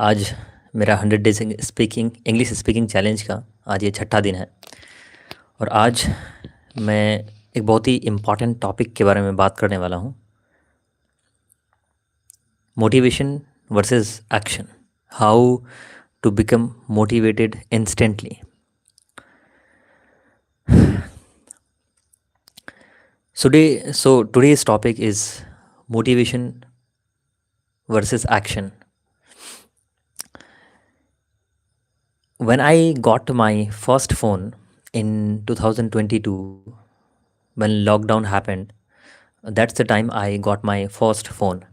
आज मेरा 100 days speaking English speaking challenge का आज ये छठा दिन है। और आज मैं एक बहुत ही इम्पॉर्टेंट टॉपिक के बारे में बात करने वाला हूँ। Motivation versus action, how to become motivated instantly. Today's topic is motivation versus action. When I got my first phone in 2022, when lockdown happened, that's the time I got my first phone.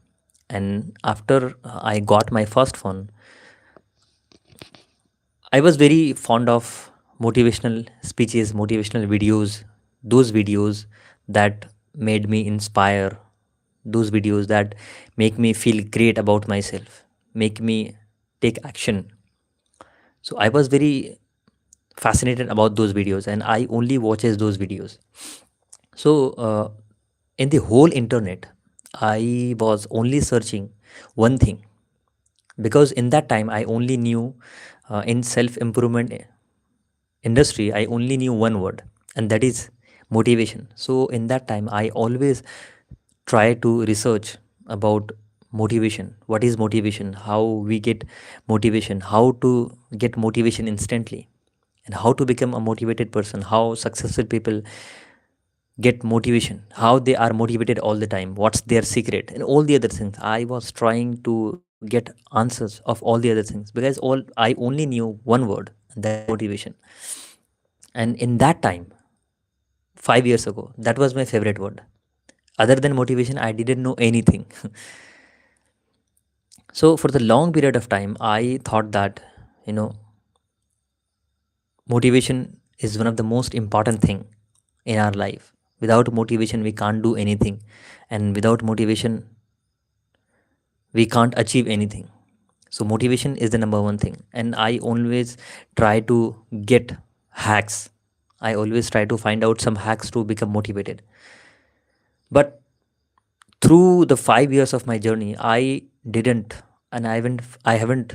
And after I got my first phone, I was very fond of motivational speeches, motivational videos, those videos that made me inspire, those videos that make me feel great about myself, make me take action. So I was very fascinated about those videos and I only watches those videos. So in the whole internet, I was only searching one thing, because in that time I only knew in self improvement industry, I only knew one word, and that is motivation. So in that time I always try to research about motivation, what is motivation, how we get motivation, how to get motivation instantly, and how to become a motivated person, how successful people get motivation, how they are motivated all the time, what's their secret, and all the other things. I was trying to get answers of all the other things, because all I only knew one word, and that motivation. And in that time, 5 years ago, that was my favorite word. Other than motivation, I didn't know anything. So for the long period of time, I thought that, you know, motivation is one of the most important thing in our life. Without motivation, we can't do anything, and without motivation, we can't achieve anything. So motivation is the number one thing, and I always try to get hacks. I always try to find out some hacks to become motivated. But through the 5 years of my journey, I didn't, and I haven't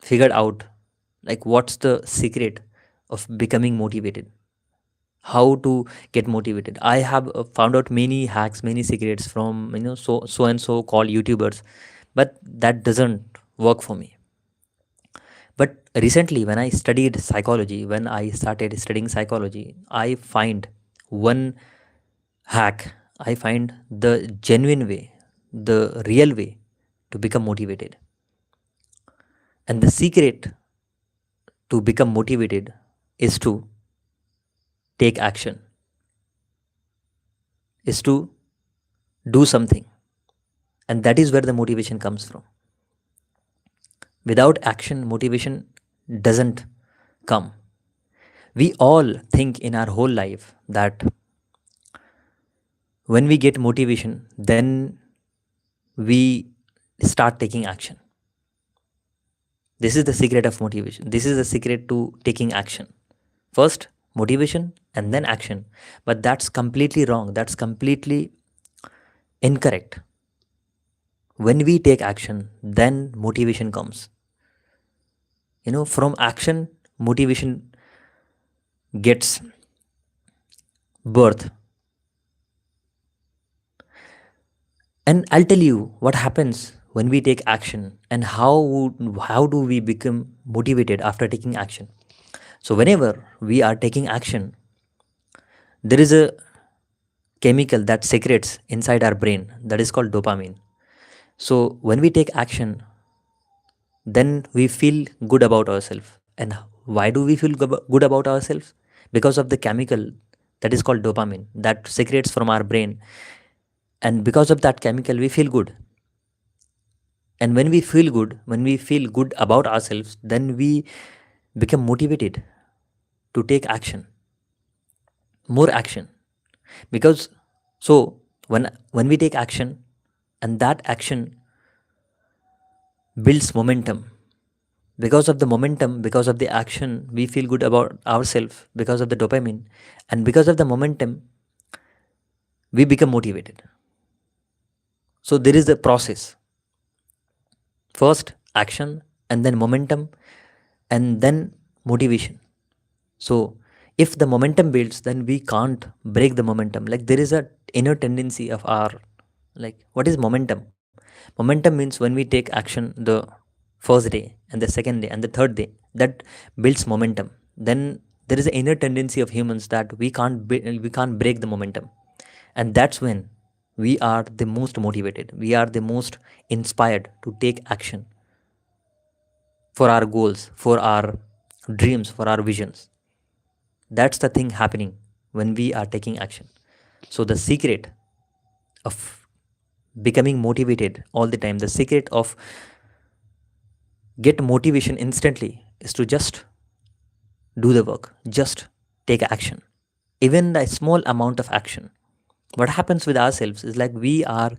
figured out like what's the secret of becoming motivated, how to get motivated. I have found out many hacks, many secrets from so and so called YouTubers, but that doesn't work for me. But recently, when I studied psychology, when I started studying psychology, I find one hack. I find the genuine way, the real way to become motivated. And the secret to become motivated is to take action, is to do something. And that is where the motivation comes from. Without action, motivation doesn't come. We all think in our whole life that when we get motivation, then we start taking action. This is the secret of motivation. This is the secret to taking action. First, motivation and then action. But that's completely wrong. That's completely incorrect. When we take action, then motivation comes. From action, motivation gets birth. And I'll tell you what happens when we take action and how do we become motivated after taking action. So whenever we are taking action, there is a chemical that secretes inside our brain that is called dopamine. So when we take action, then we feel good about ourselves. And why do we feel good about ourselves? Because of the chemical that is called dopamine that secretes from our brain. And because of that chemical, we feel good. And when we feel good about ourselves, then we become motivated to take action, more action. Because so when we take action, and that action builds momentum. Because of the momentum, because of the action, we feel good about ourselves because of the dopamine. And because of the momentum, we become motivated. So there is a process. First, action, and then momentum, and then motivation. So if the momentum builds, then we can't break the momentum. Like there is a inner tendency of our, like, what is momentum? Momentum means when we take action the first day and the second day and the third day, that builds momentum. Then there is an inner tendency of humans that we can't break the momentum, and that's when we are the most motivated, we are the most inspired to take action for our goals, for our dreams, for our visions. That's the thing happening when we are taking action. So the secret of becoming motivated all the time, the secret of get motivation instantly is to just do the work, just take action. Even the small amount of action. What happens with ourselves is like we are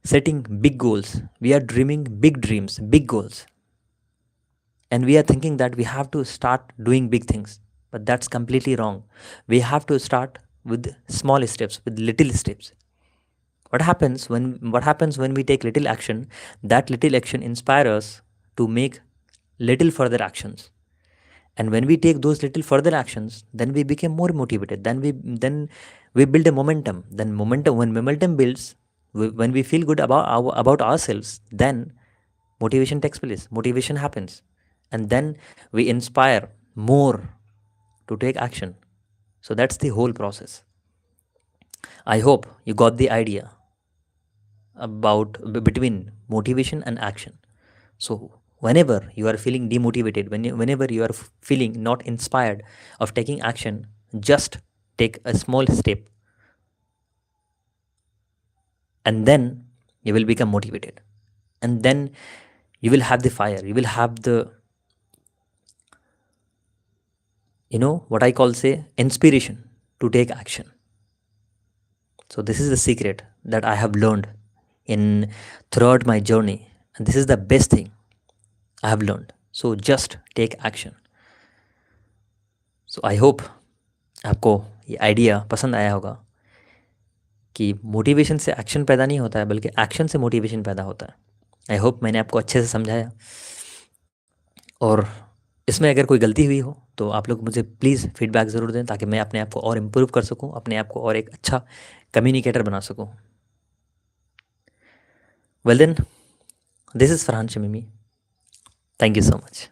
setting big goals, we are dreaming big dreams, big goals, and we are thinking that we have to start doing big things. But that's completely wrong. We have to start with small steps, with little steps. What happens when we take little action? That little action inspires us to make little further actions. And when we take those little further actions, then we become more motivated. Then we build a momentum. Then momentum, when momentum builds, when we feel good about ourselves, then motivation takes place, motivation happens, and then we inspire more to take action. So that's the whole process. I hope you got the idea about between motivation and action. So whenever you are feeling demotivated, whenever you are feeling not inspired of taking action, just take a small step, and then you will become motivated, and then you will have the fire, you will have the, what I call say, inspiration to take action. So this is the secret that I have learned in throughout my journey, and this is the best thing I have learned. So just take action. So I hope आपको ये idea पसंद आया होगा कि motivation से action पैदा नहीं होता है, बल्कि एक्शन से मोटिवेशन पैदा होता है। आई होप मैंने आपको अच्छे से समझाया, और इसमें अगर कोई गलती हुई हो तो आप लोग मुझे प्लीज़ फीडबैक ज़रूर दें, ताकि मैं अपने आप को और इम्प्रूव कर सकूं, अपने आप को और एक अच्छा कम्युनिकेटर बना सकूं। Well then, this is Farhan Shamimi. Thank you so much.